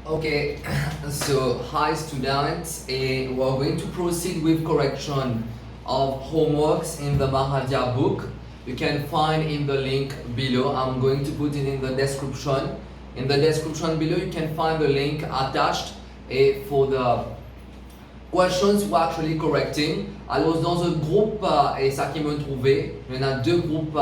Okay, so hi students, and we're going to proceed with correction of homeworks in the Mahadia book. You can find in the link below. I'm going to put it in the description. In the description below, you can find the link attached for the questions we're actually correcting. Alors dans un groupe, et ça qui me trouvait, il y en a deux groupes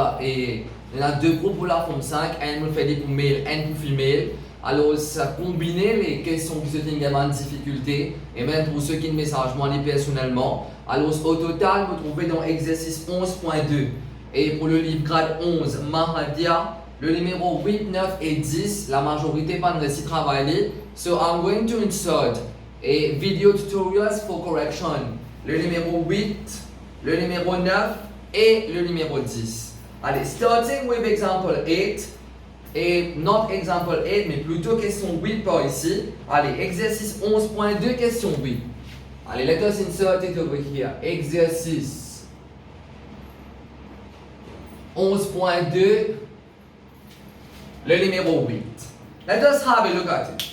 pour la forme 5, un me fait des pour male, un pour female. Alors ça combiner les questions qui se tiennent en difficulté et même pour ceux qui ne messagent moi personnellement. Alors au total, me trouvez dans exercice 11.2 et pour le livre grade 11 Mahadia, le numéro 8, 9 et 10, la majorité pas de récit travaillé. So I'm going to insert a video tutorials for correction. Le numéro 8, le numéro 9 et le numéro 10. Allez, starting with example 8. Et not example 8, mais plutôt question 8 par ici. Allez, exercice 11.2, question 8. Allez, let us insert it over here. Exercice 11.2, le numéro 8. Let us have a look at it.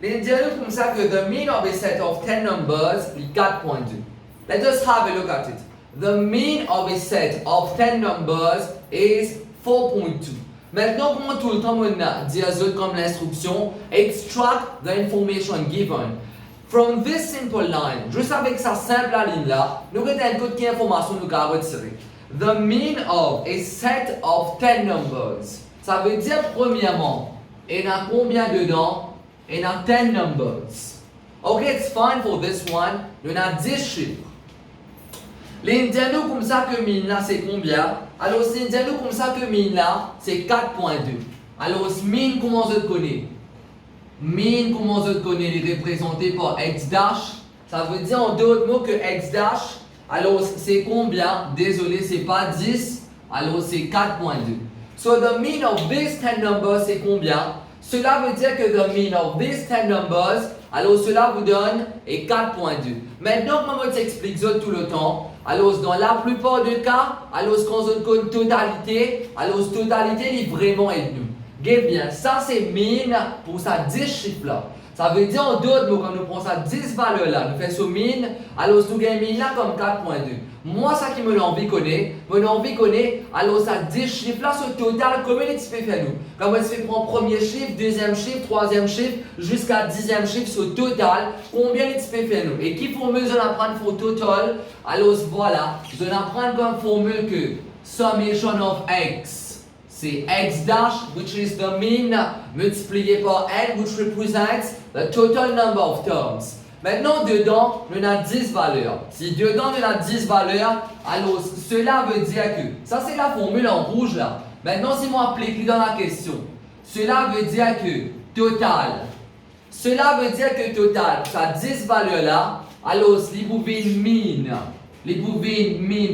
Les dialogues comme ça que the mean of a set of 10 numbers est 4.2. Let us have a look at it. The mean of a set of 10 numbers is 4.2. Maintenant, comment tout le temps on dit comme l'instruction, extract the information given. From this simple line, juste avec sa simple ligne là, nous avons un code qui information nous avons retiré. The mean of a set of 10 numbers. Ça veut dire premièrement, il y a combien dedans? Il y a 10 numbers. Okay, it's fine for this one. Il y en a 10 chiffres. L'indiano comme ça que mean là c'est combien? Alors c'est l'indiano comme ça que mean là c'est 4.2. Alors mean comment je connais? Mean comment je connais il est représenté par x dash. Ça veut dire en d'autres mots que x dash. Alors c'est combien? Désolé c'est pas 10. Alors c'est 4.2. So the mean of these 10 numbers c'est combien? Cela veut dire que the mean of these 10 numbers, alors cela vous donne 4.2. Maintenant, comment je t'explique ça tout le temps? Alors dans la plupart des cas, alors quand on connaît totalité, alors totalité est vraiment avec nous. Regardez bien, ça c'est mean pour ça 10 chiffres là. Ça veut dire en d'autres mots, quand nous prenons ça 10 valeurs là, nous faisons mean, alors nous gagnons mean là comme 4.2. Moi, ça qui me l'envie connaît, alors ça 10 chiffres là, ce total, combien il se fait faire nous? Comment il se fait prendre premier chiffre, deuxième chiffre, troisième chiffre, jusqu'à 10e chiffre, ce total, combien il se fait faire nous? Et qui formule je l'apprendre pour total? Alors voilà, je l'apprends comme formule que summation of x. C'est x dash, which is the mean, multiplié par n, which represents the total number of terms. Maintenant, dedans, on a 10 valeurs. Si dedans, on a 10 valeurs, alors cela veut dire que, ça c'est la formule en rouge là. Maintenant, si on applique dans la question, cela veut dire que total, ça 10 valeurs là, alors si vous pouvez mean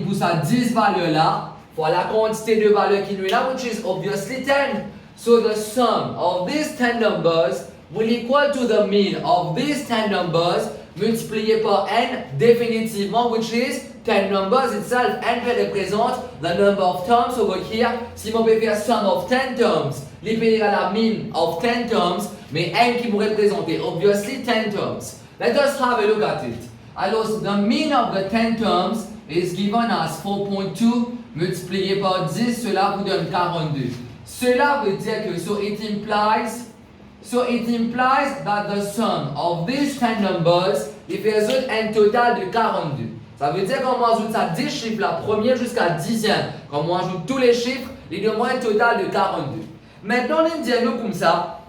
pour ça 10 valeurs là, pour la quantité de valeurs qui nous est là, which is obviously 10. So the sum of these 10 numbers will equal to the mean of these 10 numbers multiplié par n définitivement, which is 10 numbers itself. N représente the number of terms over here. Si on peut faire sum of 10 terms, il peut à la mean of 10 terms, mais n qui vous représente obviously 10 terms. Let us have a look at it. Alors, the mean of the 10 terms is given as 4.2 multiplié par 10, cela vous donne 42. Cela veut dire que, so it implies that the sum of these 10 numbers, il fait un total de 42. Ça veut dire qu'on ajoute ça 10 chiffres, la première jusqu'à 10e. Quand on ajoute tous les chiffres, il donne un total de 42. Maintenant, on dit nous comme ça.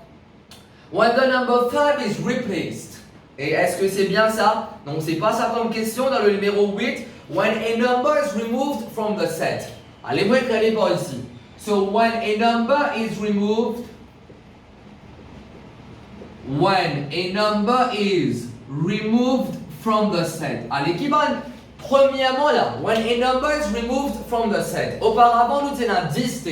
When the number 5 is replaced. Et est-ce que c'est bien ça? Donc, c'est pas ça comme question dans le numéro 8. When a number is removed from the set. Allez, moi, écrivez par ici. So, when a number is removed from the set. Allez, qui va premièrement là, when a number is removed from the set. Auparavant, nous tenions 10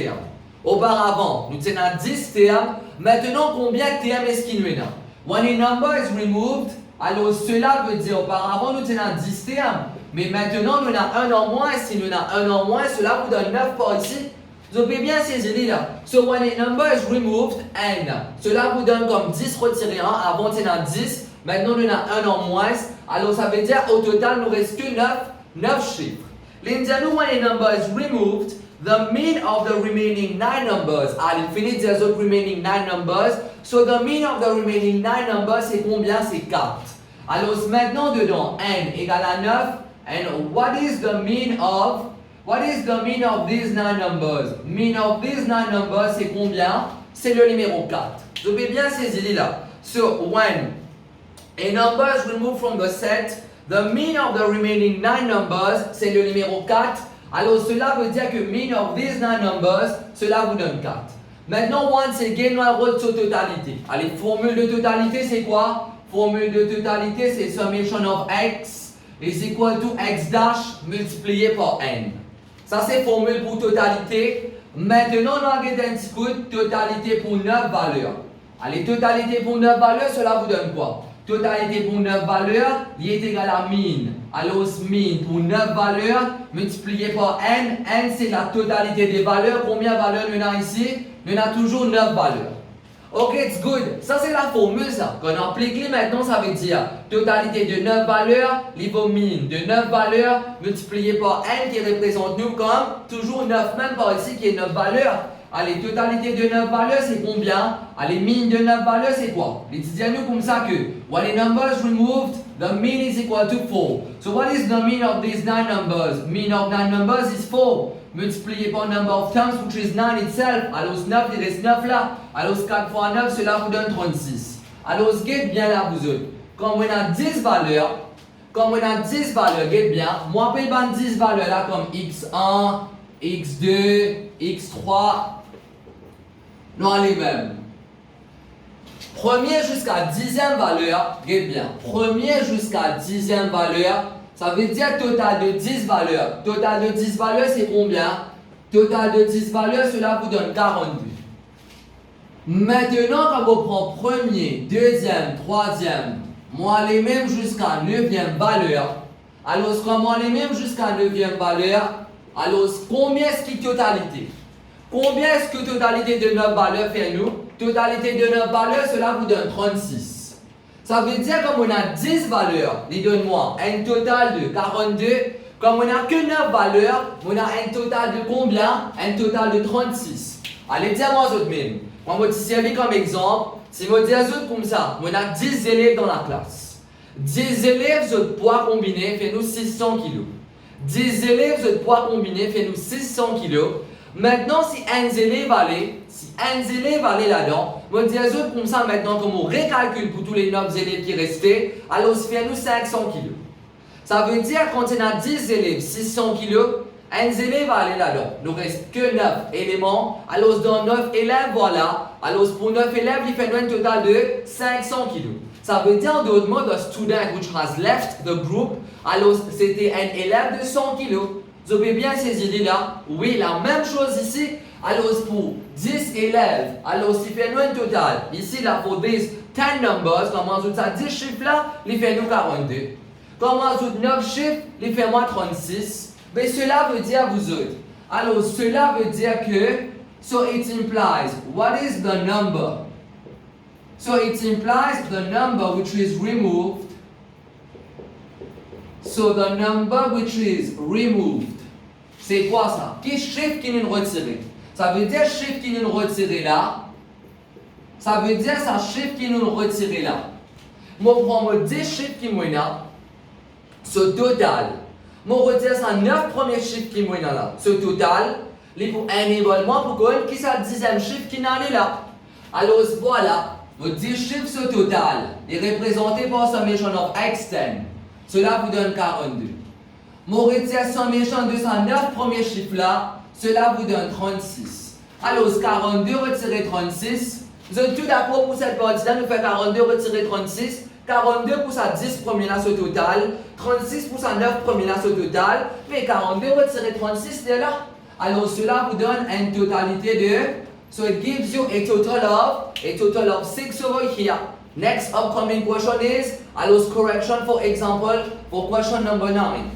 termes. Maintenant, combien de termes est-ce qu'il y a? When a number is removed, alors cela veut dire auparavant, nous tenions 10 termes. Mais maintenant, nous avons un en moins. Si nous avons un en moins, cela vous donne 9 par ici. Vous avez bien saisi là. So when a number is removed, n. Cela vous donne comme 10 retiré 1. Avant, il y en a 10. Maintenant, il y en a 1 en moins. Alors, ça veut dire au total, il nous reste que 9 chiffres. L'indiano, when a number is removed, the mean of the remaining 9 numbers. À l'infini, there's the remaining 9 numbers. So the mean of the remaining 9 numbers, c'est combien? C'est 4. Alors, maintenant, dedans, n égale à 9. And what is the mean of these 9 numbers? Mean of these 9 numbers, c'est combien? C'est le numéro 4. Vous avez bien saisi là. So, when a number is removed from the set, the mean of the remaining 9 numbers, c'est le numéro 4. Alors, cela veut dire que mean of these 9 numbers, cela vous donne 4. Maintenant, once again, on a le sur totalité. Allez, formule de totalité, c'est quoi? Formule de totalité, c'est summation of x is equal to x dash multiplié par n. Ça, c'est formule pour totalité. Maintenant, on a un petit coup de totalité pour 9 valeurs. Allez, totalité pour 9 valeurs, cela vous donne quoi? Totalité pour 9 valeurs, il est égal à mean. Alors, mean pour 9 valeurs multiplié par n. N, c'est la totalité des valeurs. Combien de valeurs il y en a ici? Il y en a toujours 9 valeurs. Ok, it's good. Ça, c'est la formule, ça. Quand on applique maintenant, ça veut dire totalité de 9 valeurs, niveau mean de 9 valeurs multiplié par n qui représente nous comme toujours 9, même par ici qui est 9 valeurs. Allez, totalité de 9 valeurs, c'est combien? Allez, mean de 9 valeurs, c'est quoi? Les nous comme ça que when a number is removed, the mean is equal to 4. So what is the mean of these 9 numbers? Mean of 9 numbers is 4. Multiplié par number of terms, which is 9 itself. Alors, 9, il reste 9 là. Alors, 4 fois 9, cela vous donne 36. Alors, get bien là, vous autres. Comme on a 10 valeurs, get bien. Moi, je peux 10 valeurs là comme x1, x2, x3. Non, les mêmes. Premier jusqu'à 10e valeur, get bien. Premier jusqu'à 10e valeur, ça veut dire total de 10 valeurs. Total de 10 valeurs, c'est combien? Total de 10 valeurs, cela vous donne 42. Maintenant, quand vous prenez premier, deuxième, troisième, moi les mêmes jusqu'à 9e valeur. Alors, quand moi les mêmes jusqu'à 9e valeur, alors combien est-ce qui totalité? Combien est-ce que totalité de 9 valeurs fait nous? Totalité de 9 valeurs, cela vous donne 36. Ça veut dire comme on a 10 valeurs, donne-moi un total de 42. Comme on n'a que 9 valeurs, on a un total de combien? Un total de 36. Allez, dis-moi autres même. Moi, je vais te servir comme exemple. Si je dis autres comme ça, on a 10 élèves dans la classe. 10 élèves, votre poids combiné fait nous 600 kg. 10 élèves, votre poids combiné fait nous 600 kg. Maintenant, si un élève allait là-dedans, on dit à eux comme ça maintenant, comme on récalcule pour tous les 9 élèves qui restaient, alors ça fait nous 500 kg. Ça veut dire quand on a 10 élèves, 600 kg, un élève va aller là-dedans. Il ne reste que 9 éléments. Alors dans 9 élèves, voilà. Alors pour 9 élèves, il fait un total de 500 kg. Ça veut dire d'autres mots, the student which has left the group, alors c'était un élève de 100 kg. Vous avez bien ces idées-là? Oui, la même chose ici. Alors pour 10 élèves, alors s'il fait nous un total, ici là pour 10 numbers, comme on ajoute ça 10 chiffres là, il fait nous 42. Comme on ajoute 9 chiffres, il fait moi 36. Mais cela veut dire vous autres. Alors cela veut dire que, so it implies, what is the number? So it implies the number which is removed. So the number which is removed. C'est quoi ça? Quel chiffre qui nous retiré? Ça veut dire chiffre qui nous retiré là. Ça veut dire ça chiffre qui nous retiré là. Moi, je prends 10 chiffres qui m'ont là. Ce total. Moi, je retire ça 9 premiers chiffres qui m'ont là. Ce total. Les pour un évaluement pour qu'on qui ça 10e chiffre qui n'en est là. Alors voilà. Vos 10 chiffres ce total est représenté par summation of x10. Cela vous donne 42. Mon retire summation de ces 9 premiers chiffres là, cela vous donne 36. Alors 42 retirer 36. Vous êtes tout d'accord pour cette partie-là, nous fait 42 retirer 36. 42 pour sa 10 premiers là ce total. 36 pour sa 9 premiers là ce total. Mais 42 retirer 36 c'est là. Alors cela vous donne une totalité de. So it gives you a total of 6 over here. Next upcoming question is, allows correction for example for question number 9.